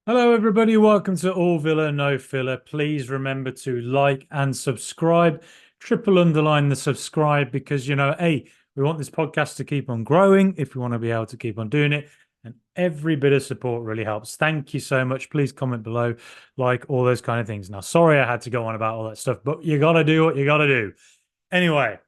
Hello, everybody. Welcome to All Villa, No Filler. Please remember to like and subscribe. Triple underline the subscribe because, hey, we want this podcast to keep on growing if we want to be able to keep on doing it. And every bit of support really helps. Thank you so much. Please comment below, like all those kind of things. Now, sorry I had to go on about all that stuff, but you got to do what you got to do. Anyway,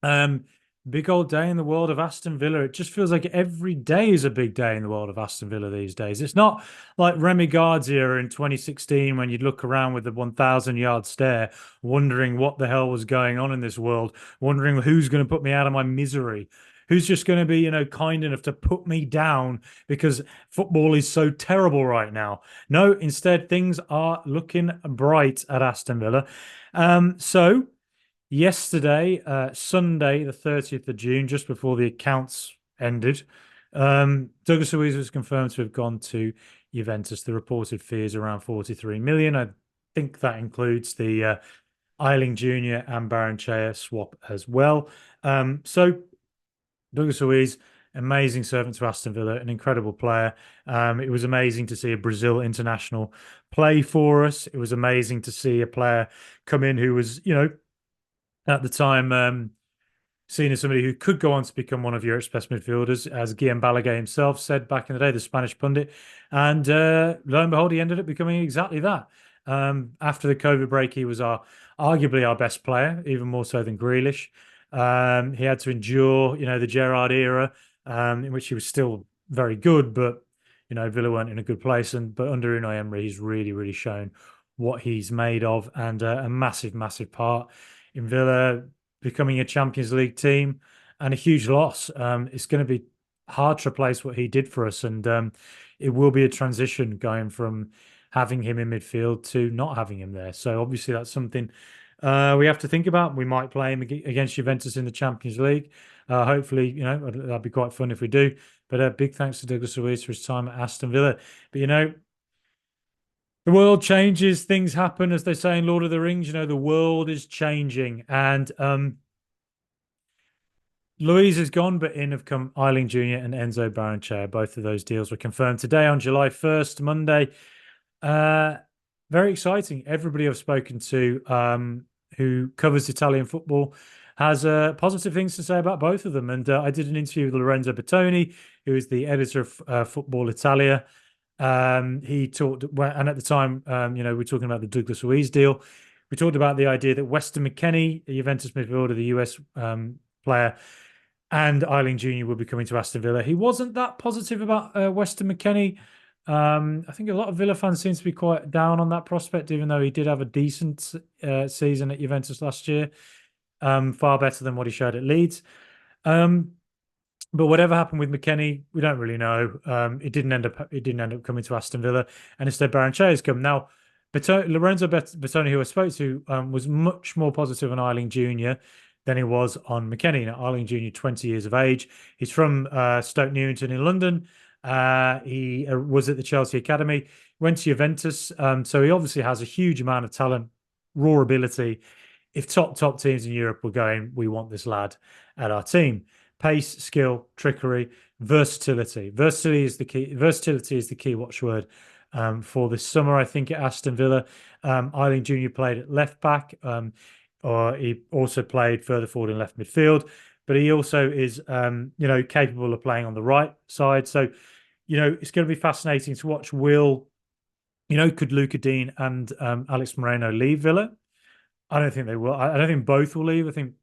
um, big old day in the world of Aston Villa. It just feels like every day is a big day in the world of Aston Villa these days. It's not like Remy Gard's era in 2016 when you'd look around with the 1,000-yard stare, wondering what the hell was going on in this world, wondering who's going to put me out of my misery. Who's just going to be, kind enough to put me down because football is so terrible right now? No, instead, things are looking bright at Aston Villa. So yesterday, Sunday, the 30th of June, just before the accounts ended, Douglas Luiz was confirmed to have gone to Juventus. The reported fee is around 43 million. I think that includes the Iling-Junior and Barrenechea swap as well. So Douglas Luiz, amazing servant to Aston Villa, an incredible player. It was amazing to see a Brazil international play for us. It was amazing to see a player come in who was, at the time, seen as somebody who could go on to become one of Europe's best midfielders, as Guillem Balaguer himself said back in the day, the Spanish pundit. And lo and behold, he ended up becoming exactly that. After the COVID break, he was arguably our best player, even more so than Grealish. He had to endure, the Gerrard era, in which he was still very good, but Villa weren't in a good place. But under Unai Emery, he's really, really shown what he's made of, and a massive, massive part in Villa becoming a Champions League team, and a huge loss. It's going to be hard to replace what he did for us, and it will be a transition going from having him in midfield to not having him there. So obviously that's something we have to think about. We might play him against Juventus in the Champions League. Hopefully, that'd be quite fun if we do. But big thanks to Douglas Luiz for his time at Aston Villa. But the world changes, things happen, as they say in Lord of the Rings. The world is changing, and Luiz is gone, but in have come Iling-Junior and Enzo Barrenechea. Both of those deals were confirmed today on July 1st, Monday. Very exciting. Everybody I've spoken to who covers Italian football has positive things to say about both of them. And I did an interview with Lorenzo Bertoni, who is the editor of Football Italia. He talked, and at the time, we're talking about the Douglas Luiz deal. We talked about the idea that Weston McKennie, the Juventus midfielder, the US player, and Iling-Junior will be coming to Aston Villa. He wasn't that positive about Weston McKennie. I think a lot of Villa fans seem to be quite down on that prospect, even though he did have a decent season at Juventus last year, far better than what he showed at Leeds. But whatever happened with McKennie, we don't really know. It didn't end up coming to Aston Villa, and instead Barrenechea has come. Now, Lorenzo Bertoni, who I spoke to, was much more positive on Iling-Junior than he was on McKennie. Now, Iling-Junior, 20 years of age. He's from Stoke Newington in London. He was at the Chelsea Academy, went to Juventus. So he obviously has a huge amount of talent, raw ability. If top teams in Europe were going, we want this lad at our team. Pace, skill, trickery, versatility. Versatility is the key watchword for this summer, I think, at Aston Villa. Iling-Junior played at left back, or he also played further forward in left midfield. But he also is, capable of playing on the right side. So, it's going to be fascinating to watch. Could Luca Dean and Alex Moreno leave Villa? I don't think they will. I don't think both will leave. I think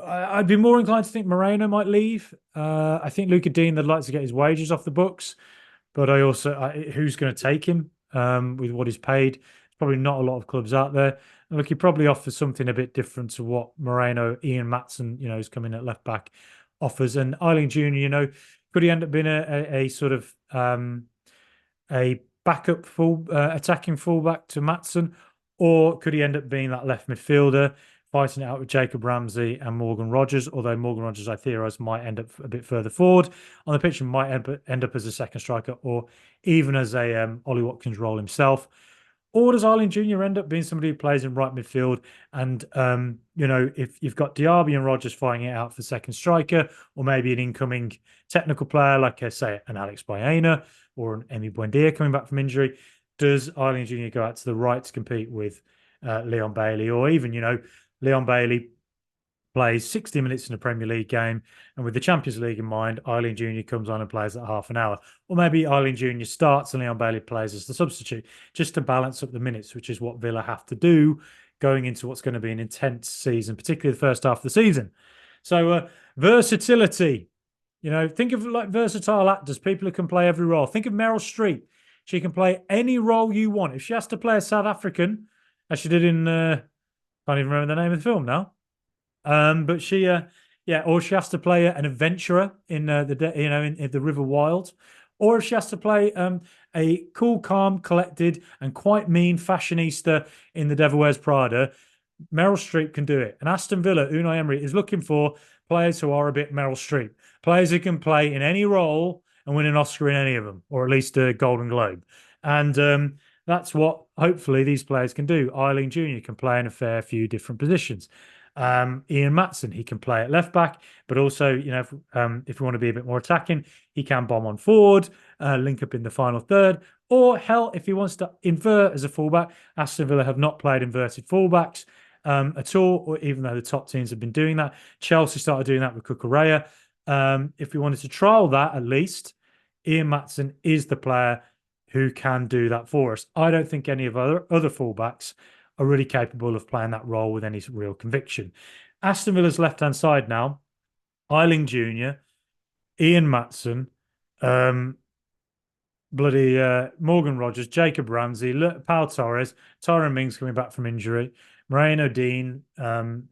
I'd be more inclined to think Moreno might leave. I think Luca Dean, they'd like to get his wages off the books, but who's going to take him with what he's paid? There's probably not a lot of clubs out there. And look, he probably offers something a bit different to what Moreno, Ian Matson, is coming at left back offers. And Iling-Junior, could he end up being a sort of a backup attacking fullback to Matson, or could he end up being that left midfielder, fighting it out with Jacob Ramsey and Morgan Rogers? Although Morgan Rogers, I theorise, might end up a bit further forward on the pitch and might end up as a second striker, or even as a Ollie Watkins role himself. Or does Iling-Junior end up being somebody who plays in right midfield? And, if you've got Diaby and Rogers fighting it out for second striker, or maybe an incoming technical player like, say, an Alex Baena or an Emi Buendia coming back from injury, does Iling-Junior go out to the right to compete with Leon Bailey? Or even, Leon Bailey plays 60 minutes in a Premier League game, and with the Champions League in mind, Iling-Junior comes on and plays at half an hour. Or maybe Iling-Junior starts and Leon Bailey plays as the substitute, just to balance up the minutes, which is what Villa have to do going into what's going to be an intense season, particularly the first half of the season. So versatility, think of like versatile actors, people who can play every role. Think of Meryl Streep. She can play any role you want. If she has to play a South African, as she did in, can't even remember the name of the film now. But she, or she has to play an adventurer in in the River Wild, or if she has to play a cool, calm, collected, and quite mean fashionista in The Devil Wears Prada, Meryl Streep can do it. And Aston Villa, Unai Emery is looking for players who are a bit Meryl Streep, players who can play in any role and win an Oscar in any of them, or at least a Golden Globe. And that's what hopefully these players can do. Iling-Junior can play in a fair few different positions. Ian Maatsen, he can play at left back, but also, if we want to be a bit more attacking, he can bomb on forward, link up in the final third, or hell, if he wants to invert as a fullback. Aston Villa have not played inverted fullbacks at all, or even though the top teams have been doing that. Chelsea started doing that with Cucurella. If we wanted to trial that, at least, Ian Maatsen is the player who can do that for us. I don't think any of other fullbacks are really capable of playing that role with any real conviction. Aston Villa's left-hand side now, Iling-Junior, Ian Maatsen, Morgan Rogers, Jacob Ramsey, Pau Torres, Tyrone Mings coming back from injury, Moreno Dean, all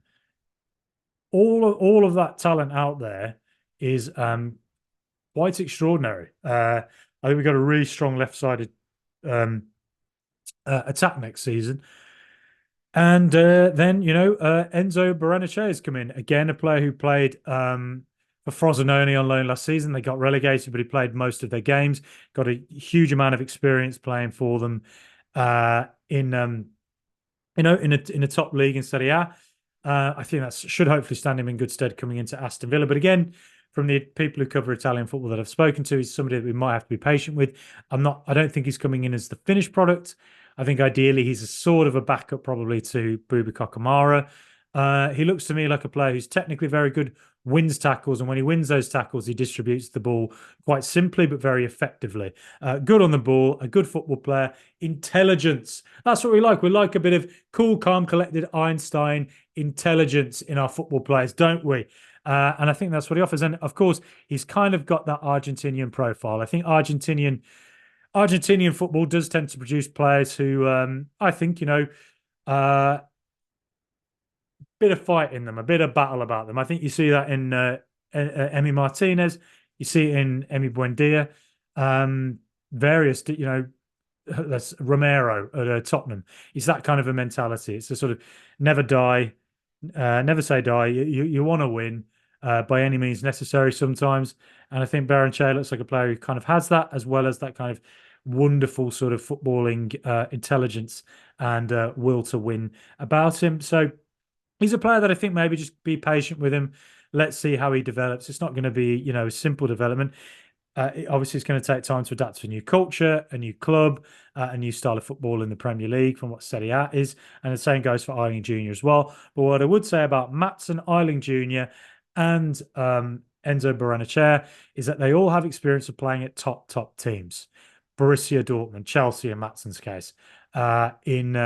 of that talent out there is quite extraordinary. I think we've got a really strong left-sided attack next season. And then, Enzo Barrenechea has come in. Again, a player who played for Frosinone on loan last season. They got relegated, but he played most of their games. Got a huge amount of experience playing for them in a top league in Serie A. I think that should hopefully stand him in good stead coming into Aston Villa. But again, from the people who cover Italian football that I've spoken to, he's somebody that we might have to be patient with. I don't think he's coming in as the finished product. I think ideally he's a sort of a backup probably to Boubacar Kamara. He looks to me like a player who's technically very good, wins tackles, and when he wins those tackles, he distributes the ball quite simply but very effectively. Good on the ball, a good football player, intelligence. That's what we like. We like a bit of cool, calm, collected Einstein intelligence in our football players, don't we? And I think that's what he offers. And of course, he's kind of got that Argentinian profile. I think Argentinian football does tend to produce players who, I think, bit of fight in them, a bit of battle about them. I think you see that in Emi Martinez, you see it in Emi Buendia, various, that's Romero at Tottenham. It's that kind of a mentality. It's a sort of never say die. You want to win by any means necessary sometimes. And I think Barrenechea looks like a player who kind of has that, as well as that kind of wonderful sort of footballing intelligence and will to win about him. So he's a player that I think maybe just be patient with him. Let's see how he develops. It's not going to be, a simple development. Obviously, it's going to take time to adapt to a new culture, a new club, a new style of football in the Premier League from what Serie A is. And the same goes for Iling-Junior as well. But what I would say about Maatsen, Iling-Junior, and Enzo Barrenechea is that they all have experience of playing at top teams. Borussia Dortmund, Chelsea in Maatsen's case. In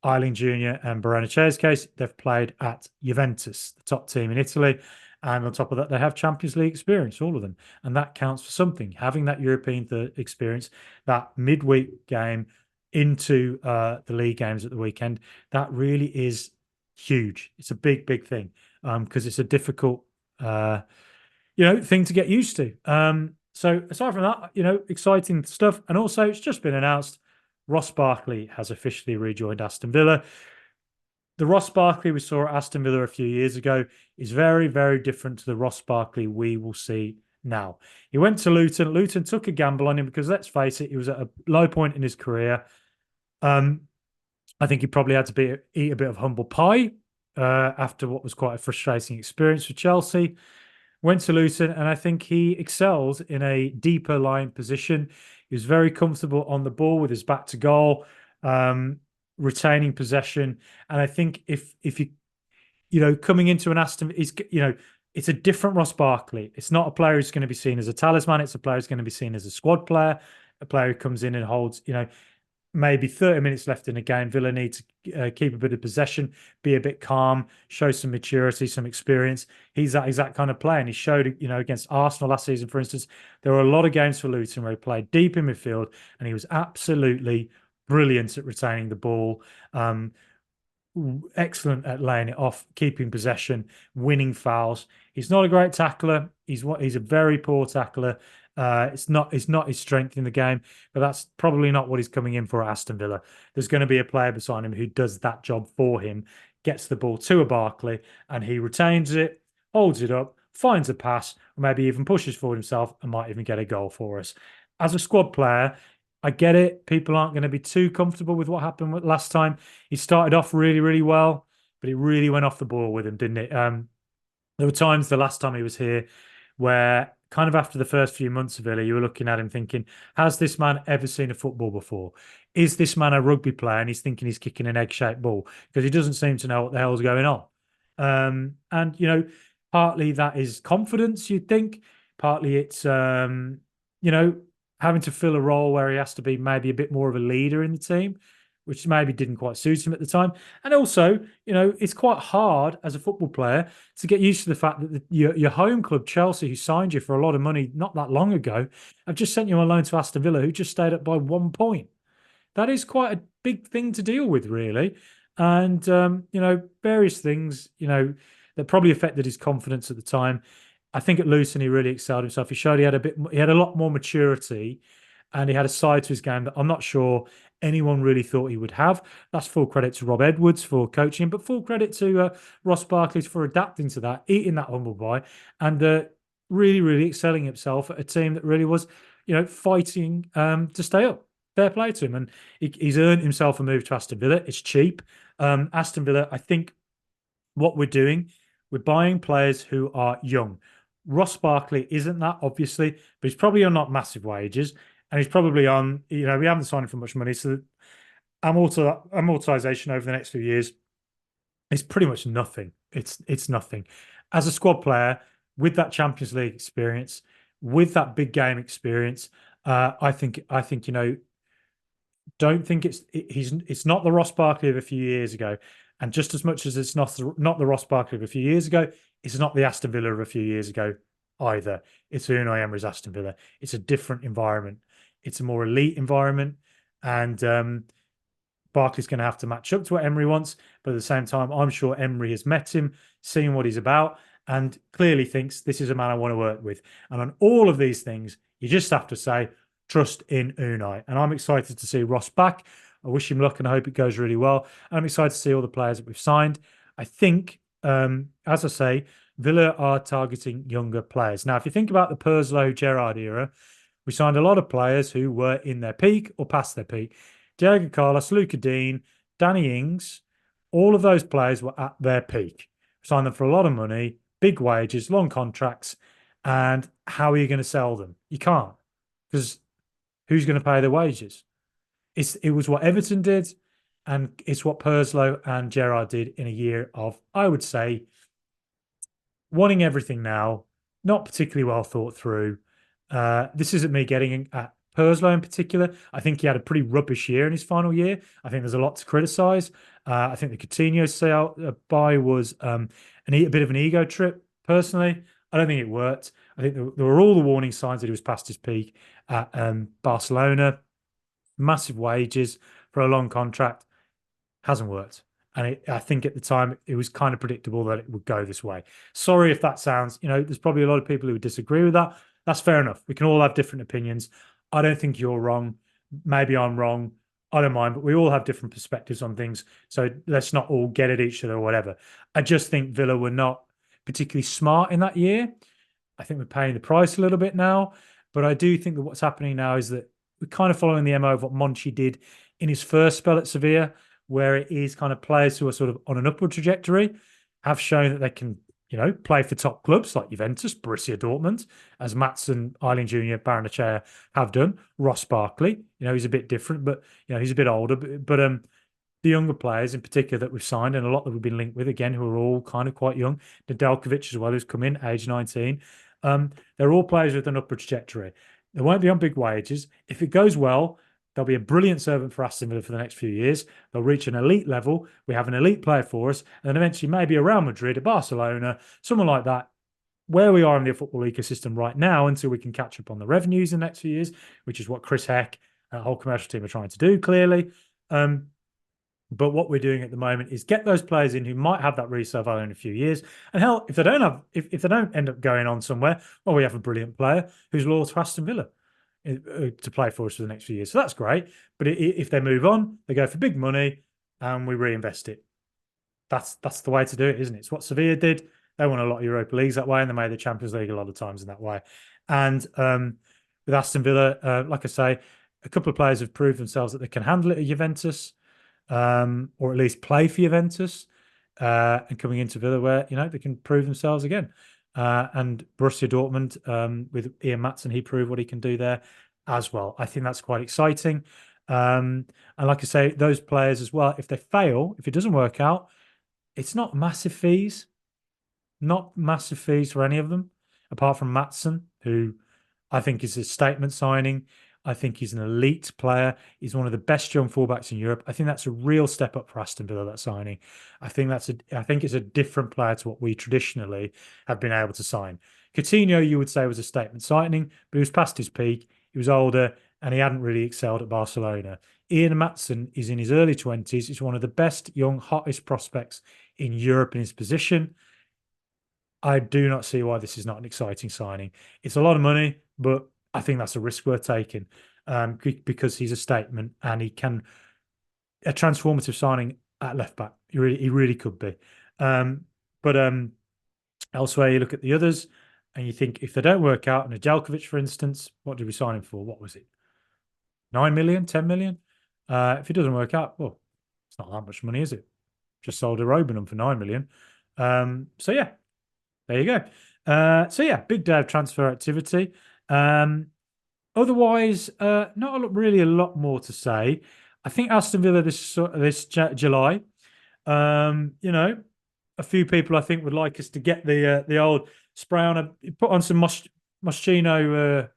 Iling-Junior and Barrenechea's case, they've played at Juventus, the top team in Italy. And on top of that, they have Champions League experience, all of them. And that counts for something. Having that European experience, that midweek game into the league games at the weekend, that really is huge. It's a big, big thing because it's a difficult, thing to get used to. So aside from that, exciting stuff. And also, it's just been announced, Ross Barkley has officially rejoined Aston Villa. The Ross Barkley we saw at Aston Villa a few years ago is very, very different to the Ross Barkley we will see now. He went to Luton. Luton took a gamble on him because, let's face it, he was at a low point in his career. I think he probably had to eat a bit of humble pie after what was quite a frustrating experience for Chelsea. Went to Luton, and I think he excels in a deeper line position. He was very comfortable on the ball with his back to goal, retaining possession. And I think if you coming into an Aston, it's a different Ross Barkley. It's not a player who's going to be seen as a talisman. It's a player who's going to be seen as a squad player, a player who comes in and holds, maybe 30 minutes left in the game. Villa need to keep a bit of possession, be a bit calm, show some maturity, some experience. He's that exact kind of player. And he showed, against Arsenal last season, for instance, there were a lot of games for Luton where he played deep in midfield and he was absolutely brilliant at retaining the ball. Excellent at laying it off, keeping possession, winning fouls. He's not a great tackler. He's a very poor tackler. It's not his strength in the game, but that's probably not what he's coming in for at Aston Villa. There's going to be a player beside him who does that job for him, gets the ball to a Barkley, and he retains it, holds it up, finds a pass, or maybe even pushes forward himself and might even get a goal for us. As a squad player, I get it. People aren't going to be too comfortable with what happened last time. He started off really, really well, but it really went off the ball with him, didn't it? There were times the last time he was here where kind of after the first few months of Villa, you were looking at him thinking, has this man ever seen a football before? Is this man a rugby player? And he's thinking he's kicking an egg-shaped ball because he doesn't seem to know what the hell's going on. And partly that is confidence, you'd think. Partly it's, having to fill a role where he has to be maybe a bit more of a leader in the team, which maybe didn't quite suit him at the time. And also, it's quite hard as a football player to get used to the fact that your home club, Chelsea, who signed you for a lot of money not that long ago, have just sent you on loan to Aston Villa, who just stayed up by 1 point. That is quite a big thing to deal with, really. And, various things, that probably affected his confidence at the time. I think at Luton he really excelled himself. He showed he had a lot more maturity, and he had a side to his game that I'm not sure anyone really thought he would have. That's full credit to Rob Edwards for coaching, but full credit to Ross Barkley for adapting to that, eating that humble pie, and really, really excelling himself at a team that really was, fighting to stay up. Fair play to him, and he's earned himself a move to Aston Villa. It's cheap. Aston Villa, I think, what we're doing, we're buying players who are young. Ross Barkley isn't that, obviously, but he's probably on not massive wages, and he's probably on, we haven't signed him for much money, so amortization over the next few years is pretty much nothing. It's nothing. As a squad player, with that Champions League experience, with that big game experience, I think don't think it's not the Ross Barkley of a few years ago. And just as much as it's not the Ross Barkley of a few years ago, it's not the Aston Villa of a few years ago either. It's Unai Emery's Aston Villa. It's a different environment. It's a more elite environment. And Barkley's going to have to match up to what Emery wants. But at the same time, I'm sure Emery has met him, seen what he's about, and clearly thinks this is a man I want to work with. And on all of these things, you just have to say, trust in Unai. And I'm excited to see Ross back. I wish him luck and I hope it goes really well. And I'm excited to see all the players that we've signed. I think, as I say, Villa are targeting younger players. Now, if you think about the Purslow-Gerrard era, we signed a lot of players who were in their peak or past their peak. Diego Carlos, Luca Dean, Danny Ings, all of those players were at their peak. We signed them for a lot of money, big wages, long contracts. And how are you going to sell them? You can't, because who's going to pay their wages? It was what Everton did, and it's what Purslow and Gerrard did in a year of, I would say, wanting everything now, not particularly well thought through. This isn't me getting at Purslow in particular. I think he had a pretty rubbish year in his final year. I think there's a lot to criticise. I think the Coutinho sale buy was a bit of an ego trip, personally. I don't think it worked. I think there were all the warning signs that he was past his peak at Barcelona. Massive wages for a long contract. Hasn't worked. And I think at the time, it was kind of predictable that it would go this way. Sorry if that sounds, there's probably a lot of people who would disagree with that. That's fair enough. We can all have different opinions. I don't think you're wrong. Maybe I'm wrong. I don't mind, but we all have different perspectives on things. So let's not all get at each other or whatever. I just think Villa were not particularly smart in that year. I think we're paying the price a little bit now. But I do think that what's happening now is that we're kind of following the MO of what Monchi did in his first spell at Sevilla, where it is kind of players who are sort of on an upward trajectory have shown that they can play for top clubs like Juventus, Borussia Dortmund, as Maatsen, Iling-Junior, Barrenechea have done. Ross Barkley, he's a bit different, but he's a bit older. But the younger players in particular that we've signed and a lot that we've been linked with, again, who are all kind of quite young. Nedeljkovic as well, who's come in, age 19. They're all players with an upward trajectory. They won't be on big wages. If it goes well, they'll be a brilliant servant for Aston Villa for the next few years. They'll reach an elite level. We have an elite player for us. And then eventually maybe a Real Madrid, a Barcelona, someone like that, where we are in the football ecosystem right now until we can catch up on the revenues in the next few years, which is what Chris Heck and the whole commercial team are trying to do, clearly. But what we're doing at the moment is get those players in who might have that resale value in a few years. And hell, if they don't end up going on somewhere, well, we have a brilliant player who's loyal to Aston Villa to play for us for the next few years. So that's great. But if they move on, they go for big money and we reinvest it. That's the way to do it, isn't it? It's what Sevilla did. They won a lot of Europa Leagues that way, and they made the Champions League a lot of times in that way. And with Aston Villa, like I say, a couple of players have proved themselves that they can handle it at Juventus. Or at least play for Juventus, and coming into Villa where they can prove themselves again. And Borussia Dortmund, with Ian Maatsen, he proved what he can do there as well. I think that's quite exciting. And like I say, those players as well, if they fail, if it doesn't work out, it's not massive fees for any of them, apart from Maatsen, who I think is a statement signing. I think he's an elite player. He's one of the best young fullbacks in Europe. I think that's a real step up for Aston Villa, that signing. I think it's a different player to what we traditionally have been able to sign. Coutinho, you would say, was a statement signing, but he was past his peak. He was older and he hadn't really excelled at Barcelona. Ian Maatsen is in his early 20s. He's one of the best young, hottest prospects in Europe in his position. I do not see why this is not an exciting signing. It's a lot of money, but I think that's a risk worth taking, because he's a statement and he can a transformative signing at left back. He really could be. But elsewhere, you look at the others and you think if they don't work out, Nedeljkovic, for instance, what did we sign him for? What was it? 9 million, 10 million? If it doesn't work out, well, it's not that much money, is it? Just sold a Robinham for 9 million. So yeah, there you go. So yeah, big day of transfer activity. Otherwise, not really a lot more to say. I think Aston Villa this July, a few people I think would like us to get the old spray on put on some Moschino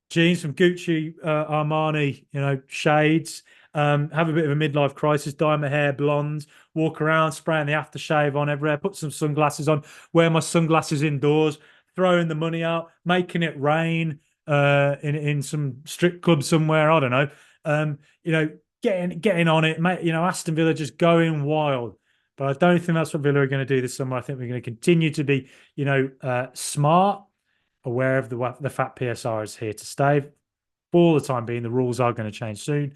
jeans, some Gucci, Armani, shades. Have a bit of a midlife crisis, dye my hair blonde, walk around spraying the aftershave on everywhere, put some sunglasses on, wear my sunglasses indoors, throwing the money out, making it rain in some strip club somewhere. I don't know. Getting on it, mate. Aston Villa just going wild. But I don't think that's what Villa are going to do this summer. I think we're going to continue to be, smart, aware of the fact PSR is here to stay. For the time being, the rules are going to change soon.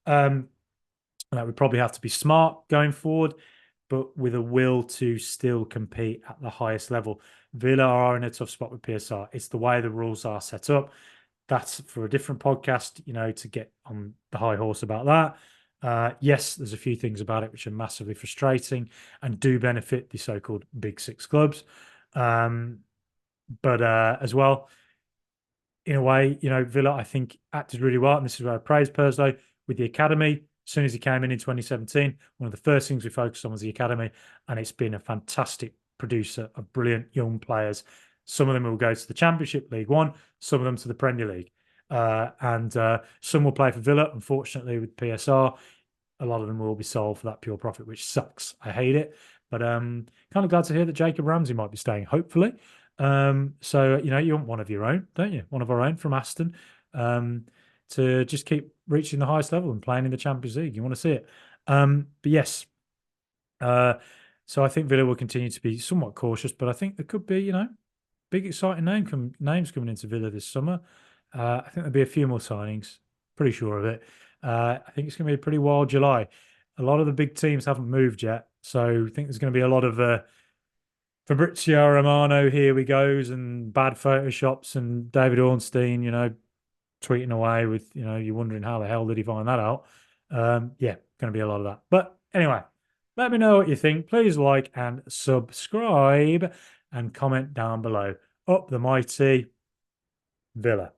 That we probably have to be smart going forward, but with a will to still compete at the highest level. Villa are in a tough spot with PSR. It's the way the rules are set up. That's for a different podcast, to get on the high horse about that. Yes, there's a few things about it which are massively frustrating and do benefit the so-called big six clubs. But as well, in a way, Villa, I think, acted really well. And this is where I praise Perslow with the academy. As soon as he came in 2017, one of the first things we focused on was the academy. And it's been a fantastic producer of brilliant young players. Some of them will go to the Championship, League One, some of them to the Premier League. And some will play for Villa, unfortunately, with PSR. A lot of them will be sold for that pure profit, which sucks. I hate it. But kind of glad to hear that Jacob Ramsey might be staying, hopefully. So, you want one of your own, don't you? One of our own from Aston, to just keep reaching the highest level and playing in the Champions League. You want to see it. But yes, so I think Villa will continue to be somewhat cautious, but I think there could be, big exciting names coming into Villa this summer. I think there'll be a few more signings, pretty sure of it. I think it's going to be a pretty wild July. A lot of the big teams haven't moved yet, so I think there's going to be a lot of Fabrizio Romano, here we goes, and bad photoshops, and David Ornstein, tweeting away with, you're wondering how the hell did he find that out? Yeah, going to be a lot of that. But anyway, Let me know what you think. Please like and subscribe and comment down below. Up the mighty Villa.